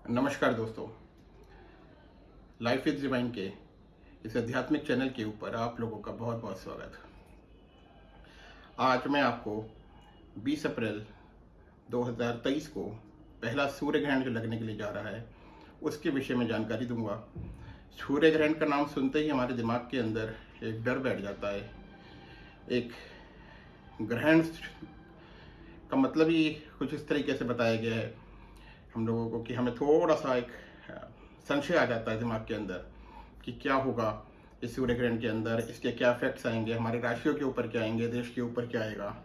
नमस्कार दोस्तों, life is divine के इस आध्यात्मिक चैनल के ऊपर आप लोगों का बहुत बहुत स्वागत। आज मैं आपको 20 अप्रैल 2023 को पहला सूर्य ग्रहण जो लगने के लिए जा रहा है उसके विषय में जानकारी दूंगा। सूर्य ग्रहण का नाम सुनते ही हमारे दिमाग के अंदर एक डर बैठ जाता है। एक ग्रहण का मतलब ही कुछ इस तरीके से बताया गया है हम लोगों को कि हमें थोड़ा सा एक संशय आ जाता है दिमाग के अंदर कि क्या होगा इस सूर्य ग्रहण के अंदर, इसके क्या इफेक्ट्स आएंगे, हमारी राशियों के ऊपर क्या आएंगे, देश के ऊपर क्या आएगा।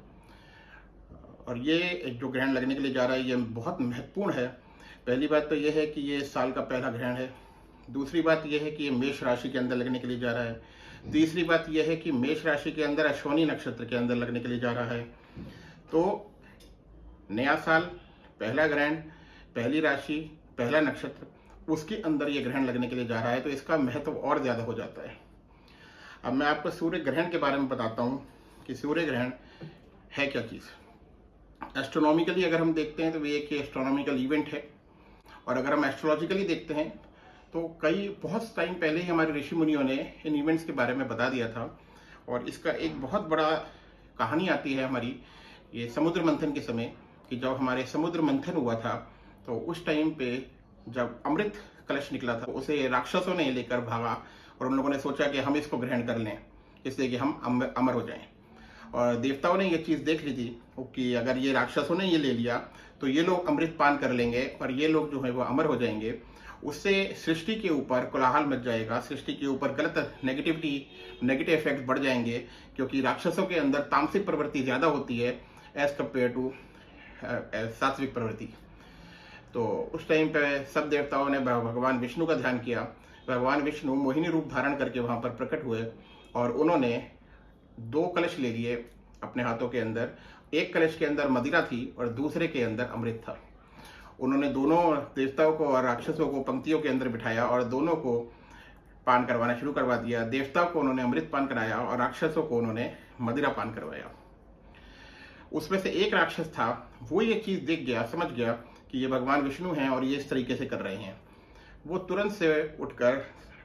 और ये जो ग्रहण लगने के लिए जा रहा है ये बहुत महत्वपूर्ण है। पहली बात तो ये है कि ये साल का पहला ग्रहण है। दूसरी बात यह है कि ये मेष राशि के अंदर लगने के लिए जा रहा है। तीसरी बात यह है कि मेष राशि के अंदर अश्विनी नक्षत्र के अंदर लगने के लिए जा रहा है। तो नया साल, पहला ग्रहण, पहली राशि, पहला नक्षत्र, उसके अंदर ये ग्रहण लगने के लिए जा रहा है, तो इसका महत्व और ज्यादा हो जाता है। अब मैं आपको सूर्य ग्रहण के बारे में बताता हूं कि सूर्य ग्रहण है क्या चीज। एस्ट्रोनॉमिकली अगर हम देखते हैं तो ये एक एस्ट्रोनॉमिकल इवेंट है, और अगर हम एस्ट्रोलॉजिकली देखते हैं तो बहुत टाइम पहले ही हमारे ऋषि मुनियों ने इन इवेंट्स के बारे में बता दिया था। और इसका एक बहुत बड़ा कहानी आती है हमारी ये समुद्र मंथन के समय, कि जब हमारे समुद्र मंथन हुआ था तो उस टाइम पे जब अमृत कलश निकला था उसे राक्षसों ने लेकर भागा, और उन लोगों ने सोचा कि हम इसको ग्रहण कर लें इसलिए कि हम अमर हो जाएं। और देवताओं ने ये चीज देख ली थी कि अगर ये राक्षसों ने ये ले लिया तो ये लोग अमृत पान कर लेंगे और ये लोग जो है वो अमर हो जाएंगे। उससे सृष्टि के ऊपर कोलाहल मच जाएगा, सृष्टि के ऊपर गलत नेगेटिव इफेक्ट बढ़ जाएंगे, क्योंकि राक्षसों के अंदर तामसिक प्रवृत्ति ज्यादा होती है एज कम्पेयर टू सात्विक प्रवृत्ति। तो उस टाइम पे सब देवताओं ने भगवान विष्णु का ध्यान किया। भगवान विष्णु मोहिनी रूप धारण करके वहां पर प्रकट हुए और उन्होंने 2 कलश ले लिए अपने हाथों के अंदर। एक कलश के अंदर मदिरा थी और दूसरे के अंदर अमृत था। उन्होंने दोनों देवताओं को और राक्षसों को पंक्तियों के अंदर बिठाया और दोनों को पान करवाना शुरू करवा दिया। देवताओं को उन्होंने अमृत पान कराया और राक्षसों को उन्होंने मदिरा पान करवाया। उसमें से एक राक्षस था, वो ये चीज देख गया, समझ गया कि ये भगवान विष्णु हैं और ये इस तरीके से कर रहे हैं। वो तुरंत से उठकर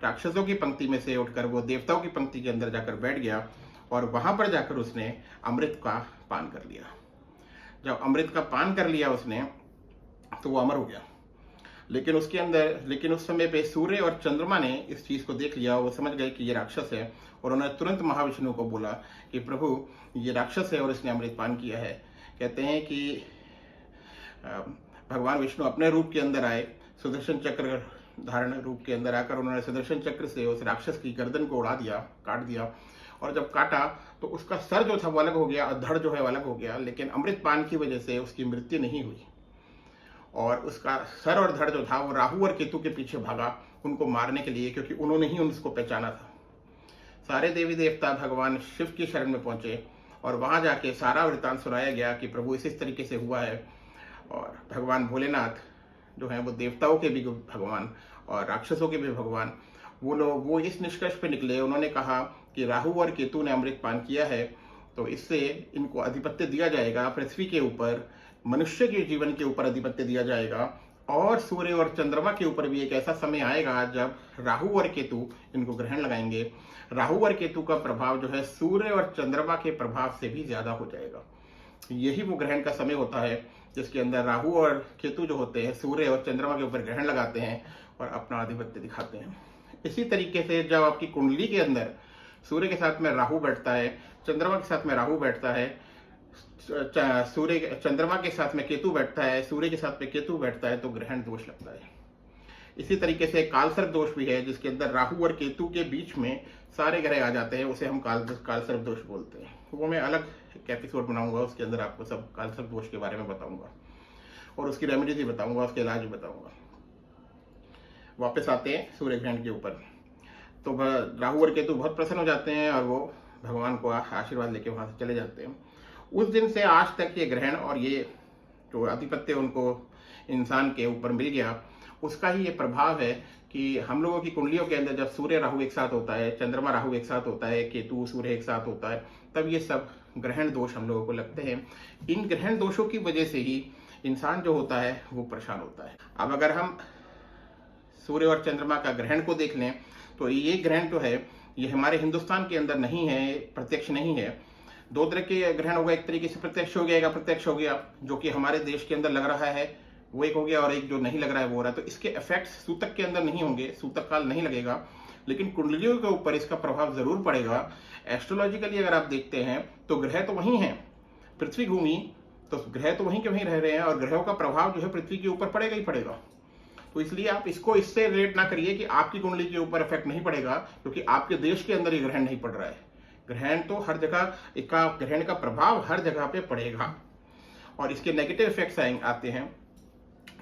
राक्षसों की पंक्ति में से उठकर वो देवताओं की पंक्ति के अंदर जाकर बैठ गया और वहां पर जाकर उसने अमृत का पान कर लिया। जब अमृत का पान कर लिया उसने तो वो अमर हो गया। लेकिन उस समय पे सूर्य और चंद्रमा ने इस चीज को देख लिया। वो समझ गए कि ये राक्षस है और उन्होंने तुरंत महाविष्णु को बोला कि प्रभु ये राक्षस है और इसने अमृत पान किया है। कहते हैं कि भगवान विष्णु अपने रूप के अंदर आए, सुदर्शन चक्र धारण रूप के अंदर आकर उन्होंने सुदर्शन चक्र से उस राक्षस की गर्दन को उड़ा दिया, काट दिया। और जब काटा तो उसका सर जो था वो अलग हो गया और धड़ जो है वो अलग हो गया, लेकिन अमृत पान की वजह से उसकी मृत्यु नहीं हुई। और उसका सर और धड़ जो था वो राहु और केतु के पीछे भागा उनको मारने के लिए, क्योंकि उन्होंने ही उसको पहचाना था। सारे देवी देवता भगवान शिव की शरण में पहुंचे और वहां जाके सारा वृतांत सुनाया गया कि प्रभु इस तरीके से हुआ है। और भगवान भोलेनाथ जो है वो देवताओं के भी भगवान और राक्षसों के भी भगवान, वो इस निष्कर्ष पे निकले। उन्होंने कहा कि राहु और केतु ने अमृत पान किया है तो इससे इनको आधिपत्य दिया जाएगा पृथ्वी के ऊपर, मनुष्य के जीवन के ऊपर आधिपत्य दिया जाएगा। और सूर्य और चंद्रमा के ऊपर भी एक ऐसा समय आएगा जब राहु और केतु इनको ग्रहण लगाएंगे। राहु और केतु का प्रभाव जो है सूर्य और चंद्रमा के प्रभाव से भी ज्यादा हो जाएगा। यही वो ग्रहण का समय होता है जिसके अंदर राहु और केतु जो होते हैं सूर्य और चंद्रमा के ऊपर ग्रहण लगाते हैं और अपना आधिपत्य दिखाते हैं। इसी तरीके से जब आपकी कुंडली के अंदर सूर्य के साथ में राहु बैठता है, चंद्रमा के साथ में राहु बैठता है, चंद्रमा के साथ में केतु बैठता है, सूर्य के साथ में केतु बैठता है, तो ग्रहण दोष लगता है। इसी तरीके से कालसर्प दोष भी है जिसके अंदर राहु और केतु के बीच में सारे ग्रह आ जाते हैं, उसे हम कालसर्प दोष बोलते हैं। वो मैं अलग एक एपिसोड बनाऊंगा, उसके अंदर आपको सब कालसर्प दोष के बारे में बताऊंगा और उसकी रेमेडी भी बताऊंगा, उसके इलाज भी बताऊंगा। वापस आते हैं सूर्य ग्रहण के ऊपर। तो राहु और केतु बहुत प्रसन्न हो जाते हैं और वो भगवान को आशीर्वाद लेके वहां से चले जाते हैं। उस दिन से आज तक ये ग्रहण और ये जो आधिपत्य उनको इंसान के ऊपर मिल गया उसका ही ये प्रभाव है कि हम लोगों की कुंडलियों के अंदर जब सूर्य राहु एक साथ होता है, चंद्रमा राहु एक साथ होता है, केतु सूर्य एक साथ होता है, तब ये सब ग्रहण दोष हम लोगों को लगते हैं। इन ग्रहण दोषों की वजह से ही इंसान जो होता है वो परेशान होता है। अब अगर हम सूर्य और चंद्रमा का ग्रहण को देख लें तो ये ग्रहण जो है ये हमारे हिंदुस्तान के अंदर नहीं है, प्रत्यक्ष नहीं है। दो तरह के ग्रहण होगा, एक तरीके से प्रत्यक्ष हो गया, एक अप्रत्यक्ष हो गया। जो कि हमारे देश के अंदर लग रहा है वो एक हो गया, और एक जो नहीं लग रहा है वो हो रहा है। तो इसके इफेक्ट्स सूतक के अंदर नहीं होंगे, सूतक काल नहीं लगेगा, लेकिन कुंडलियों के ऊपर इसका प्रभाव जरूर पड़ेगा। एस्ट्रोलॉजिकली अगर आप देखते हैं तो ग्रह तो वही हैं, पृथ्वी घूमी तो ग्रह तो वहीं के वहीं रह रहे हैं, और ग्रहों का प्रभाव जो है पृथ्वी के ऊपर पड़ेगा ही पड़ेगा। तो इसलिए आप इसको इससे रिलेट ना करिए कि आपकी कुंडली के ऊपर इफेक्ट नहीं पड़ेगा, क्योंकि आपके देश के अंदर ये ग्रहण नहीं पड़ रहा है। ग्रहण तो हर जगह, इसका ग्रहण का प्रभाव हर जगह पे पड़ेगा, और इसके नेगेटिव इफेक्ट्स आते हैं।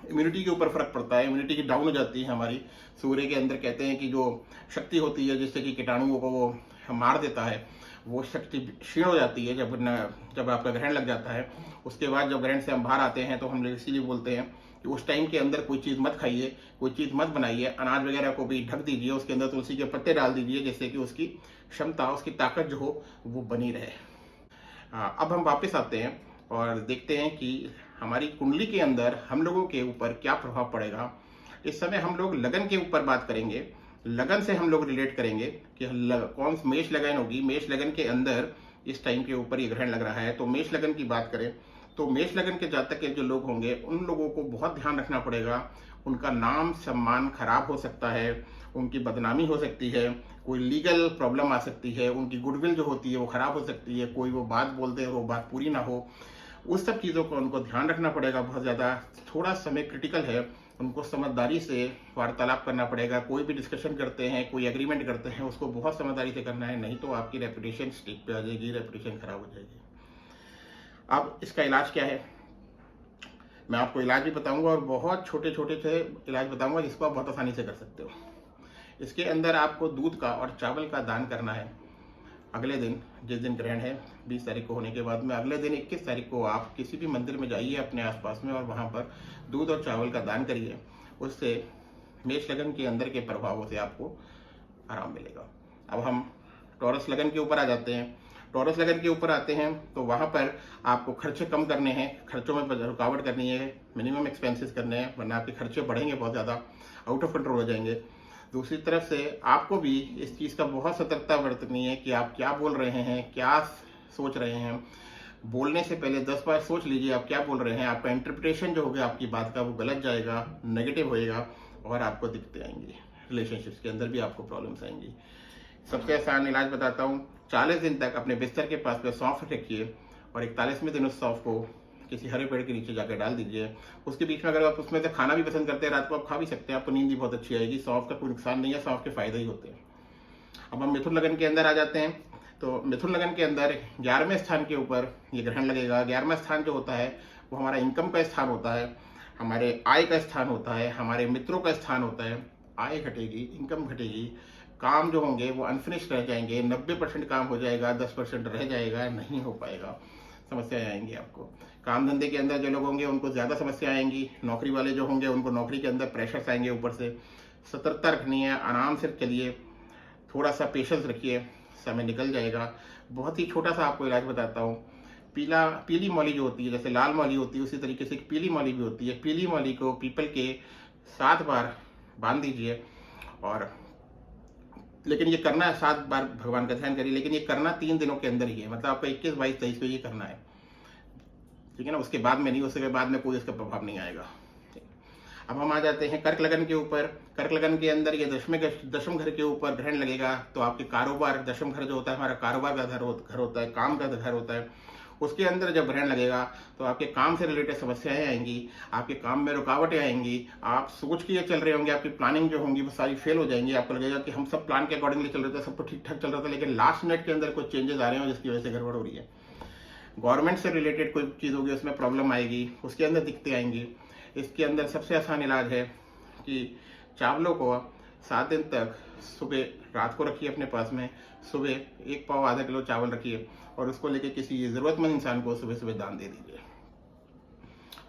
इम्यूनिटी के ऊपर फर्क पड़ता है, इम्यूनिटी की डाउन हो जाती है हमारी। सूर्य के अंदर कहते हैं कि जो शक्ति होती है जिससे कि कीटाणुओं को वो मार देता है, वो शक्ति क्षीण हो जाती है जब आपका ग्रहण लग जाता है। उसके बाद जब ग्रहण से हम बाहर आते हैं तो हम लोग इसीलिए बोलते हैं कि उस टाइम के अंदर कोई चीज़ मत खाइए, कोई चीज़ मत बनाइए, अनाज वगैरह को भी ढक दीजिए, उसके अंदर तुलसी के पत्ते डाल दीजिए, जिससे कि उसकी क्षमता, उसकी ताकत जो हो वो बनी रहे। अब हम वापस आते हैं और देखते हैं कि हमारी कुंडली के अंदर हम लोगों के ऊपर क्या प्रभाव पड़ेगा। इस समय हम लोग लगन के ऊपर बात करेंगे। लगन से हम लोग रिलेट करेंगे कि कौन मेष लगन होगी। मेष लगन के अंदर इस टाइम के ऊपर ये ग्रहण लग रहा है। तो मेष लगन की बात करें तो मेष लगन के जातक के जो लोग होंगे उन लोगों को बहुत ध्यान रखना पड़ेगा। उनका नाम सम्मान खराब हो सकता है, उनकी बदनामी हो सकती है, कोई लीगल प्रॉब्लम आ सकती है, उनकी गुडविल जो होती है वो खराब हो सकती है, कोई वो बात बोलते हैं वो बात पूरी ना हो। उस सब चीज़ों को उनको ध्यान रखना पड़ेगा बहुत ज़्यादा। थोड़ा समय क्रिटिकल है, उनको समझदारी से वार्तालाप करना पड़ेगा। कोई भी डिस्कशन करते हैं, कोई एग्रीमेंट करते हैं, उसको बहुत समझदारी से करना है, नहीं तो आपकी रेपुटेशन स्टिक पे आ जाएगी, रेपुटेशन खराब हो जाएगी। अब इसका इलाज क्या है, मैं आपको इलाज भी बताऊंगा, और बहुत छोटे छोटे से इलाज बताऊंगा जिसको आप बहुत आसानी से कर सकते हो। इसके अंदर आपको दूध का और चावल का दान करना है। अगले दिन, जिस दिन ग्रहण है 20 तारीख को होने के बाद में, अगले दिन 21 तारीख को आप किसी भी मंदिर में जाइए अपने आसपास में, और वहाँ पर दूध और चावल का दान करिए। उससे मेष लगन के अंदर के प्रभावों से आपको आराम मिलेगा। अब हम टॉरस लगन के ऊपर आ जाते हैं। टॉरस लगन के ऊपर आते हैं तो वहाँ पर आपको खर्चे कम करने हैं, खर्चों में रुकावट करनी है, मिनिमम एक्सपेंसेस करने हैं, वरना आपके खर्चे बढ़ेंगे, बहुत ज़्यादा आउट ऑफ कंट्रोल हो जाएंगे। दूसरी तरफ से आपको भी इस चीज़ का बहुत सतर्कता बरतनी है कि आप क्या बोल रहे हैं, क्या सोच रहे हैं। बोलने से पहले 10 बार सोच लीजिए आप क्या बोल रहे हैं। आपका इंटरप्रिटेशन जो होगा आपकी बात का वो गलत जाएगा, नेगेटिव होएगा, और आपको दिक्कतें आएंगी। रिलेशनशिप्स के अंदर भी आपको प्रॉब्लम्स आएंगी। सबसे आसान इलाज बताता हूँ। 40 दिन तक अपने बिस्तर के पास में सौंफ रखिए, और 41वें दिन उस सौंफ को किसी हरे पेड़ के नीचे जाकर डाल दीजिए। उसके बीच में अगर आप उसमें से खाना भी पसंद करते हैं, रात को आप खा भी सकते हैं, आपको नींद भी बहुत अच्छी आएगी। सौंफ का कोई नुकसान नहीं है, सौंफ के फायदे ही होते हैं। अब हम मिथुन लगन के अंदर आ जाते हैं। तो मिथुन लगन के अंदर 11वें स्थान के ऊपर ये ग्रहण लगेगा। 11वां स्थान जो होता है वो हमारा इनकम का स्थान होता है, हमारे आय का स्थान होता है, हमारे मित्रों का स्थान होता है। आय घटेगी, इनकम घटेगी, काम जो होंगे वो अनफिनिश्ड रह जाएंगे। 90% काम हो जाएगा, 10% रह जाएगा, नहीं हो पाएगा, समस्याएं आएंगी आपको। काम धंधे के अंदर जो लोग होंगे उनको ज़्यादा समस्या आएंगी। नौकरी वाले जो होंगे उनको नौकरी के अंदर प्रेशर्स आएंगे ऊपर से। सतर्कता रखनी है, आराम से चलिए, थोड़ा सा पेशेंस रखिए, समय निकल जाएगा। बहुत ही छोटा सा आपको इलाज बताता हूँ। पीली मौली जो होती है, जैसे लाल मौली होती है उसी तरीके से पीली मौली भी होती है। पीली मौली को पीपल के 7 बार बांध दीजिए, और लेकिन ये करना है 7 बार भगवान का ध्यान करिए, लेकिन ये करना 3 दिनों के अंदर ही है। मतलब आपको 21, 22, 23 को ये करना है, ठीक है ना। उसके बाद में नहीं, उसके बाद में कोई इसका प्रभाव नहीं आएगा। अब हम आ जाते हैं कर्क लगन के ऊपर। कर्क लगन के अंदर ये दशम घर के ऊपर ग्रहण लगेगा। तो आपके कारोबार, दशम घर जो होता है हमारा कारोबार का घर होता है, काम का घर होता है, उसके अंदर जब ग्रहण लगेगा तो आपके काम से रिलेटेड समस्याएं आएंगी, आपके काम में रुकावटें आएंगी। आप सोच के चल रहे होंगे, आपकी प्लानिंग जो होंगी वो सारी फेल हो जाएंगी। आपको लगेगा कि हम सब प्लान के अकॉर्डिंगली चल रहे थे, सब कुछ ठीक ठाक चल रहा था, लेकिन लास्ट मिनट के अंदर कुछ चेंजेस आ रहे हैं जिसकी वजह से गड़बड़ हो रही है। गवर्नमेंट से रिलेटेड कोई चीज़ होगी उसमें प्रॉब्लम आएगी, उसके अंदर दिक्कतें आएंगी। इसके अंदर सबसे आसान इलाज है कि चावलों को 7 दिन तक सुबह, रात को रखिए अपने पास में, सुबह 1 पाव आधा किलो चावल रखिए, और उसको लेके किसी ज़रूरतमंद इंसान को सुबह सुबह दान दे दीजिए।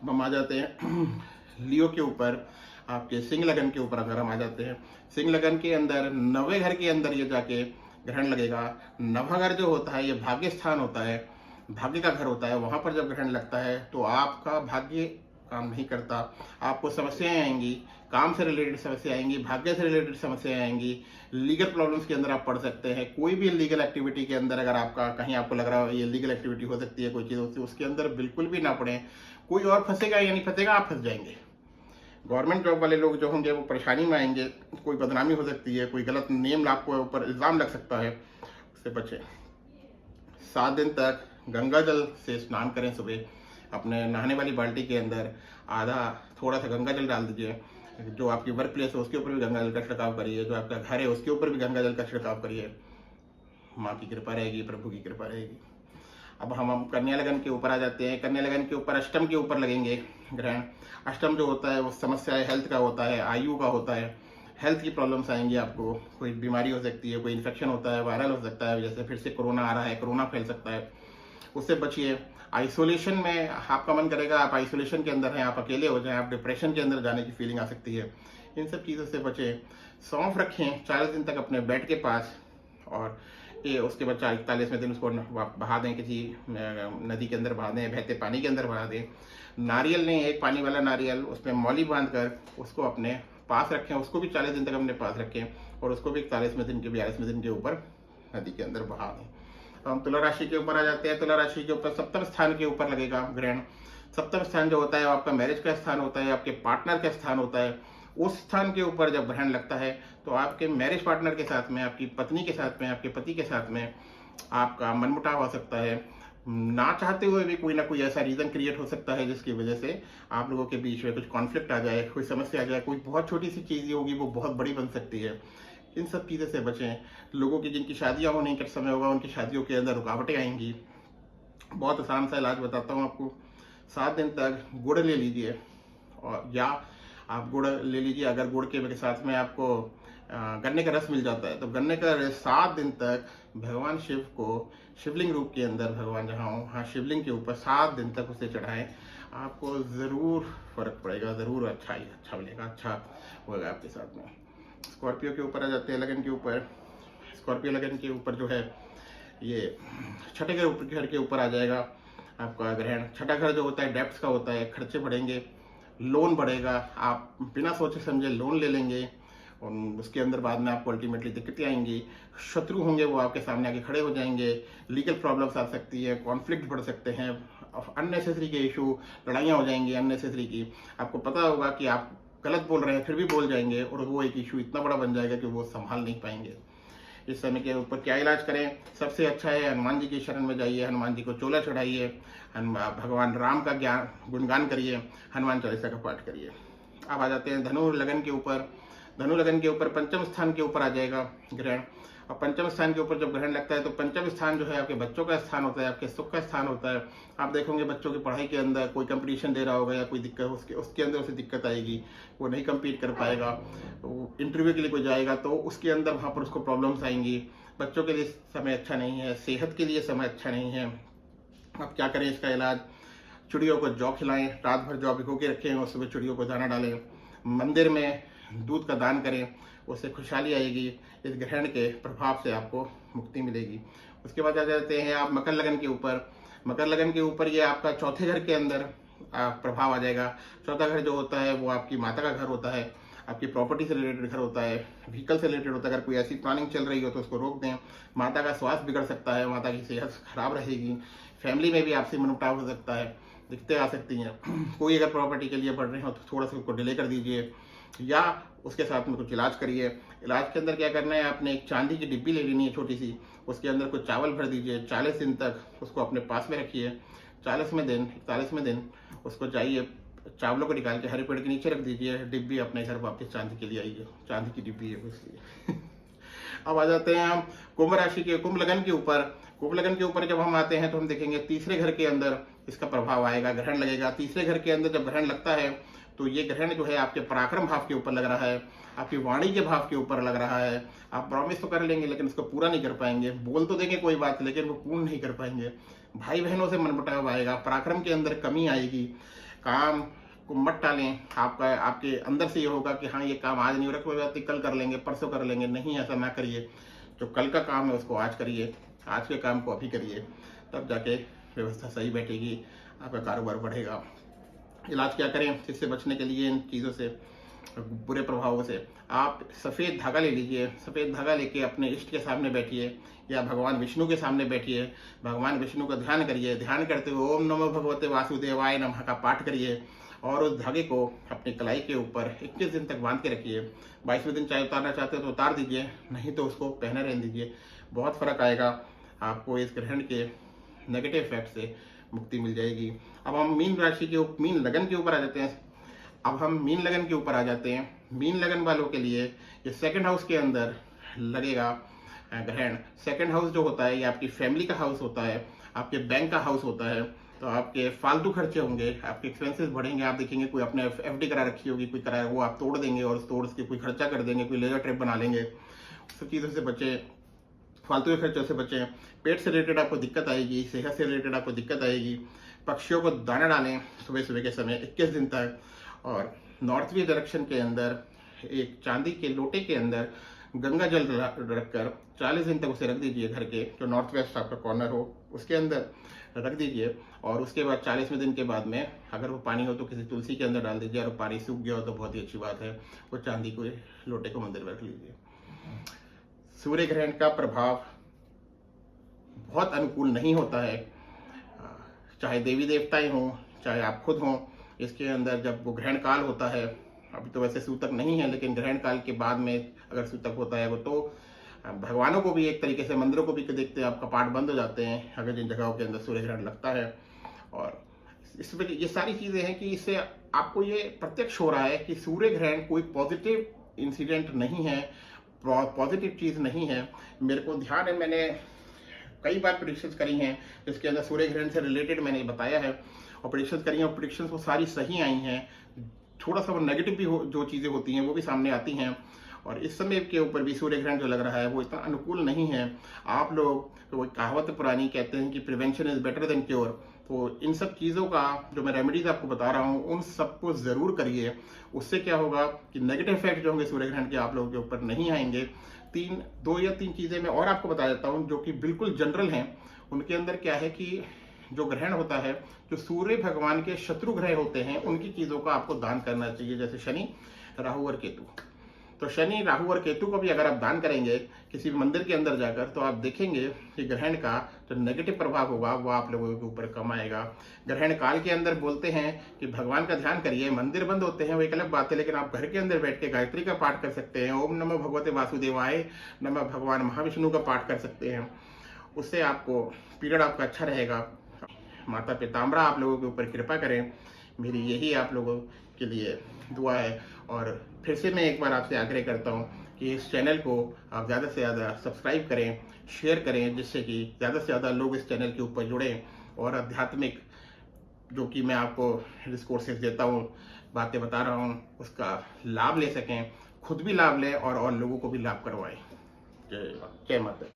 अब हम आ जाते हैं लियो के ऊपर, आपके सिंह लगन के ऊपर। अगर हम आ जाते हैं सिंह लगन के अंदर 9वें घर के अंदर ये जाके ग्रहण लगेगा। 9वां घर जो होता है ये भाग्य स्थान होता है, भाग्य का घर होता है। वहां पर जब ग्रहण लगता है तो आपका भाग्य काम नहीं करता, आपको समस्याएं आएंगी, काम से रिलेटेड समस्या आएंगी, भाग्य से रिलेटेड समस्याएं आएंगी, लीगल प्रॉब्लम्स के अंदर आप पढ़ सकते हैं। कोई भी लीगल एक्टिविटी के अंदर अगर आपका कहीं आपको लग रहा हो ये लीगल एक्टिविटी हो सकती है, कोई चीज़ होती है, उसके अंदर बिल्कुल भी ना पड़े। कोई और फंसेगा या नहीं फंसेगा, आप फंस जाएंगे। गवर्नमेंट जॉब वाले लोग जो होंगे वो परेशानी में आएंगे, कोई बदनामी हो सकती है, कोई गलत नेम आपको ऊपर इल्ज़ाम लग सकता है, उससे बचें। 7 दिन तक गंगा जल से स्नान करें। सुबह अपने नहाने वाली बाल्टी के अंदर आधा थोड़ा सा गंगा जल डाल दीजिए। जो आपकी वर्क प्लेस है उसके ऊपर भी गंगा जल का छिड़काव करिए, जो आपका घर है उसके ऊपर भी गंगा जल का छिड़काव करिए। माँ की कृपा रहेगी, प्रभु की कृपा रहेगी। अब हम कन्या लगन के ऊपर आ जाते हैं। कन्या लगन के ऊपर अष्टम के ऊपर लगेंगे ग्रहण। अष्टम जो होता है वो समस्या हेल्थ का होता है, आयु का होता है। हेल्थ की प्रॉब्लम्स आएंगी आपको, कोई बीमारी हो सकती है, कोई इन्फेक्शन होता है, वायरल हो सकता है, जैसे फिर से कोरोना आ रहा है, कोरोना फैल सकता है, उससे बचिए। आइसोलेशन में आपका मन करेगा आप आइसोलेशन के अंदर हैं, आप अकेले हो जाएं, आप डिप्रेशन के अंदर जाने की फीलिंग आ सकती है। इन सब चीज़ों से बचें। सौंफ रखें 40 दिन तक अपने बेड के पास, और ये उसके बाद 41वें दिन उसको बहा दें, किसी नदी के अंदर बहा दें, बहते पानी के अंदर बहा दें। नारियल लें, एक पानी वाला नारियल, उसमें मौली बांध कर उसको अपने पास रखें, उसको भी 40 दिन तक अपने पास रखें, और उसको भी 41वें दिन के 42वें दिन के ऊपर नदी के अंदर बहा दें। तो हम तुला राशि के ऊपर आ जाते हैं। तुला राशि के ऊपर सप्तम स्थान के ऊपर लगेगा ग्रहण। सप्तम स्थान जो होता है वो आपका मैरिज का स्थान होता है, आपके पार्टनर का स्थान होता है। उस स्थान के ऊपर जब ग्रहण लगता है तो आपके मैरिज पार्टनर के साथ में, आपकी पत्नी के साथ में, आपके पति के साथ में आपका मनमुटाव हो सकता है। ना चाहते हुए भी कोई ना कोई ऐसा रीजन क्रिएट हो सकता है जिसकी वजह से आप लोगों के बीच में कुछ कॉन्फ्लिक्ट आ जाए, कोई समस्या आ जाए। कोई बहुत छोटी सी चीज़ होगी वो बहुत बड़ी बन सकती है। इन सब चीज़ों से बचें। लोगों की जिनकी शादियां होने का समय होगा उनकी शादियों के अंदर रुकावटें आएंगी। बहुत आसान सा इलाज बताता हूँ आपको। 7 दिन तक गुड़ ले लीजिए, और या आप गुड़ ले लीजिए। अगर गुड़ के साथ में आपको गन्ने का रस मिल जाता है तो गन्ने का रस 7 दिन तक भगवान शिव को शिवलिंग रूप के अंदर, भगवान जहाँ हो वहाँ शिवलिंग के ऊपर 7 दिन तक उसे चढ़ाएं। आपको ज़रूर फर्क पड़ेगा, ज़रूर अच्छा मिलेगा, अच्छा होगा आपके साथ में। स्कॉर्पियो के ऊपर आ जाते हैं, लगन के ऊपर। स्कॉर्पियो लगन के ऊपर जो है ये छठे घर के ऊपर आ जाएगा आपका ग्रहण। छठा घर जो होता है डेप्थ का होता है, खर्चे बढ़ेंगे, लोन बढ़ेगा, आप बिना सोचे समझे लोन ले लेंगे, और उसके अंदर बाद में आपको अल्टीमेटली दिक्कतें आएंगी। शत्रु होंगे वो आपके सामने आके खड़े हो जाएंगे, लीगल प्रॉब्लम्स आ सकती है, कॉन्फ्लिक्ट बढ़ सकते हैं, अननेसेसरी के इशू, लड़ाइयाँ हो जाएंगी अननेसेसरी की। आपको पता होगा कि आप गलत बोल रहे हैं फिर भी बोल जाएंगे, और वो एक इशू इतना बड़ा बन जाएगा कि वो संभाल नहीं पाएंगे। इस समय के ऊपर क्या इलाज करें? सबसे अच्छा है हनुमान जी की शरण में जाइए, हनुमान जी को चोला चढ़ाइए, भगवान राम का ज्ञान गुणगान करिए, हनुमान चालीसा का पाठ करिए। अब आ जाते हैं धनु लगन के ऊपर। धनु लगन के ऊपर पंचम स्थान के ऊपर आ जाएगा ग्रहण। और पंचम स्थान के ऊपर जब ग्रहण लगता है तो पंचम स्थान जो है आपके बच्चों का स्थान होता है, आपके सुख का स्थान होता है। आप देखोगे बच्चों की पढ़ाई के अंदर कोई कंपटीशन दे रहा होगा या कोई दिक्कत उसके अंदर उसे दिक्कत आएगी, वो नहीं कम्पीट कर पाएगा। तो इंटरव्यू के लिए कोई जाएगा तो उसके अंदर वहाँ पर उसको प्रॉब्लम्स आएंगी। बच्चों के लिए समय अच्छा नहीं है, सेहत के लिए समय अच्छा नहीं है। अब क्या करें इसका इलाज? चिड़ियों को जौ खिलाएं, रात भर जौ भिगो के रखें और सुबह चिड़ियों को दाना डालें। मंदिर में दूध का दान करें, उससे खुशहाली आएगी। इस ग्रहण के प्रभाव से आपको मुक्ति मिलेगी। उसके बाद आ जाते हैं आप मकर लगन के ऊपर। मकर लगन के ऊपर ये आपका चौथे घर के अंदर प्रभाव आ जाएगा। चौथा घर जो होता है वो आपकी माता का घर होता है, आपकी प्रॉपर्टी से रिलेटेड घर होता है, व्हीकल से रिलेटेड होता है। अगर कोई ऐसी प्लानिंग चल रही हो तो उसको रोक दें। माता का स्वास्थ्य बिगड़ सकता है, माता की सेहत खराब रहेगी, फैमिली में भी आपसी मनमुटाव हो सकता है, दिक्कतें आ सकती हैं। कोई अगर प्रॉपर्टी के लिए बढ़ रहे हो तो थोड़ा सा उसको डिले कर दीजिए, या उसके साथ में कुछ इलाज करिए। इलाज के अंदर क्या करना है, आपने एक चांदी की डिब्बी ले लेनी है छोटी सी, उसके अंदर कुछ चावल भर दीजिए। 40 दिन तक उसको अपने पास में रखिए। 41वें दिन उसको जाइए, चावलों को निकाल के हरे पेड़ के नीचे रख दीजिए। डिब्बी अपने घर वापस चांदी के लिए आइए, चांदी की डिब्बी है इसलिए। अब आ जाते हैं हम कुंभ राशि के, कुंभ लगन के ऊपर। कुंभ लगन के ऊपर जब हम आते हैं तो हम देखेंगे तीसरे घर के अंदर इसका प्रभाव आएगा, ग्रहण लगेगा। तीसरे घर के अंदर जब ग्रहण लगता है तो ये ग्रहण जो है आपके पराक्रम भाव के ऊपर लग रहा है, आपकी वाणी के भाव के ऊपर लग रहा है। आप प्रॉमिस तो कर लेंगे लेकिन उसको पूरा नहीं कर पाएंगे। बोल तो देंगे कोई बात, लेकिन वो पूर्ण नहीं कर पाएंगे। भाई बहनों से मनमुटाव आएगा, पराक्रम के अंदर कमी आएगी। काम को मत टालें। आपके अंदर से ये होगा कि हाँ ये काम आज नहीं हो रहा, कोई बात नहीं कल कर लेंगे, परसों कर लेंगे। नहीं, ऐसा ना करिए। जो कल का काम है उसको आज करिए, आज के काम को अभी करिए, तब जाके व्यवस्था सही बैठेगी, आपका कारोबार बढ़ेगा। इलाज क्या करें इससे बचने के लिए, इन चीज़ों से, बुरे प्रभावों से? आप सफ़ेद धागा ले लीजिए। सफ़ेद धागा लेके अपने इष्ट के सामने बैठिए या भगवान विष्णु के सामने बैठिए। भगवान विष्णु का ध्यान करिए। ध्यान करते हुए ओम नमो भगवते वासुदेवाय नमः का पाठ करिए और उस धागे को अपनी कलाई के ऊपर 21 दिन तक बांध के रखिए। 22वें दिन चाहे उतारना चाहते हो तो उतार दीजिए, नहीं तो उसको पहने रहने दीजिए। बहुत फ़र्क आएगा आपको। इस ग्रहण के नेगेटिव इफेक्ट से मुक्ति मिल जाएगी। अब हम मीन राशि के मीन लगन के ऊपर आ जाते हैं। मीन लगन वालों के लिए ये सेकंड हाउस के अंदर लगेगा ग्रहण। सेकंड हाउस जो होता है ये आपकी फैमिली का हाउस होता है, आपके बैंक का हाउस होता है। तो आपके फालतू खर्चे होंगे, आपके एक्सपेंसेस बढ़ेंगे। आप देखेंगे कोई आपने एफडी करा रखी होगी, कोई कराया, वो आप तोड़ देंगे और तोड़ के कोई खर्चा कर देंगे, कोई लेजर ट्रिप बना लेंगे। सब चीज़ों से बचें, फालतू के खर्चों से बचें। पेट से रिलेटेड आपको दिक्कत आएगी, सेहत से रिलेटेड आपको दिक्कत आएगी। पक्षियों को दाना डालें सुबह सुबह के समय 21 दिन तक। और नॉर्थ ईस्ट डायरेक्शन के अंदर एक चांदी के लोटे के अंदर गंगा जल रखकर 40 दिन तक उसे रख दीजिए। घर के जो नॉर्थ वेस्ट आपका कॉर्नर हो उसके अंदर रख दीजिए। और उसके बाद 40वें दिन के बाद में अगर वो पानी हो तो किसी तुलसी के अंदर डाल दीजिए। और पानी सूख गया हो तो बहुत ही अच्छी बात है, वो चांदी को लोटे को मंदिर में रख लीजिए। सूर्य ग्रहण का प्रभाव बहुत अनुकूल नहीं होता है, चाहे देवी देवताएं हों चाहे आप खुद हों। इसके अंदर जब वो ग्रहण काल होता है, अभी तो वैसे सूतक नहीं है, लेकिन ग्रहण काल के बाद में अगर सूतक होता है वो, तो भगवानों को भी एक तरीके से, मंदिरों को भी देखते हैं आप, कपाट बंद हो जाते हैं अगर जिन जगहों के अंदर सूर्य ग्रहण लगता है। और इसमें ये सारी चीज़ें हैं कि इससे आपको ये प्रत्यक्ष हो रहा है कि सूर्य ग्रहण कोई पॉजिटिव इंसिडेंट नहीं है, पॉजिटिव चीज़ नहीं है। मेरे को ध्यान है, मैंने कई बार प्रेडिक्शंस करी हैं जिसके अंदर सूर्य ग्रहण से रिलेटेड मैंने बताया है और प्रेडिक्शंस करी हैं, और प्रेडिक्शंस वो सारी सही आई हैं। थोड़ा सा वो नेगेटिव भी जो चीज़ें होती हैं वो भी सामने आती हैं। और इस समय के ऊपर भी सूर्य ग्रहण जो लग रहा है वो इतना अनुकूल नहीं है। आप लोग तो वो कहावत पुरानी कहते हैं कि prevention is better than cure. तो इन सब चीज़ों का जो मैं रेमेडीज आपको बता रहा हूँ उन सबको ज़रूर करिए। उससे क्या होगा कि नेगेटिव इफेक्ट जो होंगे सूर्य ग्रहण के आप लोगों के ऊपर नहीं आएंगे। 2 या 3 चीज़ें मैं और आपको बता देता हूँ जो कि बिल्कुल जनरल हैं। उनके अंदर क्या है कि जो ग्रहण होता है, जो सूर्य भगवान के शत्रु ग्रह होते हैं उनकी चीज़ों का आपको दान करना चाहिए, जैसे शनि, राहु और केतु। तो शनि, राहु और केतु को भी अगर आप दान करेंगे किसी भी मंदिर के अंदर जाकर, तो आप देखेंगे कि ग्रहण का जो नेगेटिव प्रभाव होगा वो आप लोगों के ऊपर कम आएगा। ग्रहण काल के अंदर बोलते हैं कि भगवान का ध्यान करिए। मंदिर बंद होते हैं वो एक अलग बात है, लेकिन आप घर के अंदर बैठ के गायत्री का पाठ कर सकते हैं। ओम नमो भगवते वासुदेवाय नमः भगवान महाविष्णु का पाठ कर सकते हैं। उससे आपको पीरियड आपका अच्छा रहेगा। माता पिताम्बरा आप लोगों के ऊपर कृपा करें, मेरी यही आप लोगों के लिए दुआ है। और फिर से मैं एक बार आपसे आग्रह करता हूँ कि इस चैनल को आप ज़्यादा से ज़्यादा सब्सक्राइब करें, शेयर करें, जिससे कि ज़्यादा से ज़्यादा लोग इस चैनल के ऊपर जुड़ें और आध्यात्मिक जो कि मैं आपको डिस्कोर्सेस देता हूँ, बातें बता रहा हूँ, उसका लाभ ले सकें, खुद भी लाभ लें और लोगों को भी लाभ करवाएं। जय माता।